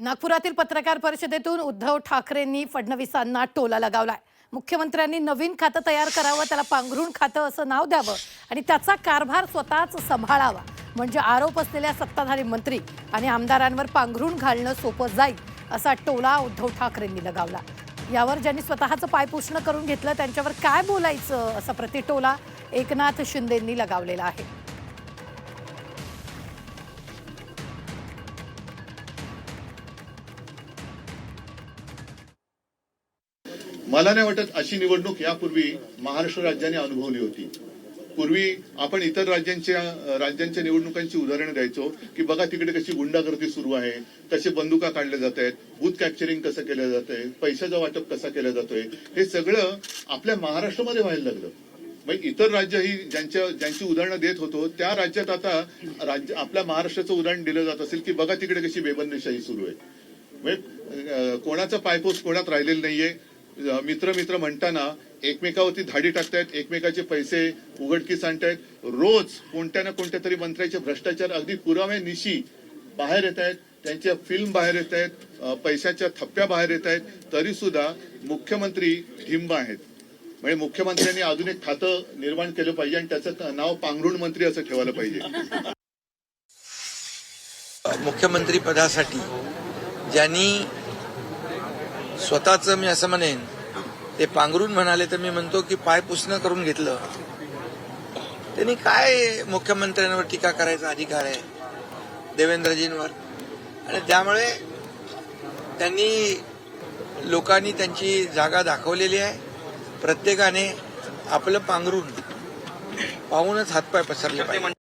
नागपुरातील पत्रकार परिषदेतून उद्धव ठाकरेंनी फडणवीसांना टोला लगावलाय। मुख्यमंत्र्यांनी नवीन खातं तयार करावं, त्याला पांघरुण खातं असं नाव द्यावं आणि त्याचा कारभार स्वतःच सांभाळावा, म्हणजे आरोप असलेल्या सत्ताधारी मंत्री आणि आमदारांवर पांघरुण घालणं सोपं जाईल, असा टोला उद्धव ठाकरेंनी लगावला। यावर ज्यांनी स्वतःचं पायपुसणं करून घेतलं त्यांच्यावर काय बोलायचं, असा प्रतिटोला एकनाथ शिंदेंनी लगावलेला आहे। मला नाही वाटत अशी निवडणूक यापूर्वी महाराष्ट्र राज्याने अनुभवली होती। पूर्वी आपण इतर राज्यांच्या निवडणुकांची उदाहरणं द्यायचो की बघा तिकडे कशी गुंडागर्दी सुरू आहे, कसे बंदुका काढल्या जात आहेत, बूथ कॅप्चरिंग कसं केलं जातंय, पैशाचं वाटप कसं केलं जातोय, हे सगळं आपल्या महाराष्ट्रामध्ये व्हायला लागलं। मग इतर राज्य ही ज्यांची उदाहरणं देत होतो त्या राज्यात आता आपल्या महाराष्ट्राचं उदाहरण दिलं जात असेल की बघा तिकडे कशी बेबंदीशाही सुरू आहे। म्हणजे कोणाचा पायपोस कोणात राहिलेला नाहीये। मित्र म्हणताना एकमेकावरती धाडी टाकतायत, एकमेकाचे पैसे उघडकीस आणतायत, रोज कोणत्या ना कोणत्या तरी मंत्र्याचे भ्रष्टाचार अगदी पुरावे निशी बाहेर येत आहेत, त्यांच्या फिल्म बाहेर येत आहेत, पैशाच्या थप्प्या बाहेर येत आहेत, तरी सुद्धा मुख्यमंत्री ढिंब आहेत। म्हणजे मुख्यमंत्र्यांनी अजून एक खातं निर्माण केलं पाहिजे आणि त्याचं नाव पांघरुण मंत्री असं ठेवायला पाहिजे। मुख्यमंत्री पदासाठी ज्यांनी स्वतःच, मी असं म्हणेन, ते पांघरून म्हणाले तर मी म्हणतो की पाय पुसणं करून घेतलं, त्यांनी काय मुख्यमंत्र्यांवर टीका करायचा अधिकार आहे देवेंद्रजींवर। आणि त्यामुळे लोकांनी त्यांची जागा दाखवलेली आहे। प्रत्येकाने आपलं पांघरून पाहूनच हातपाय पसरले पाहिजे।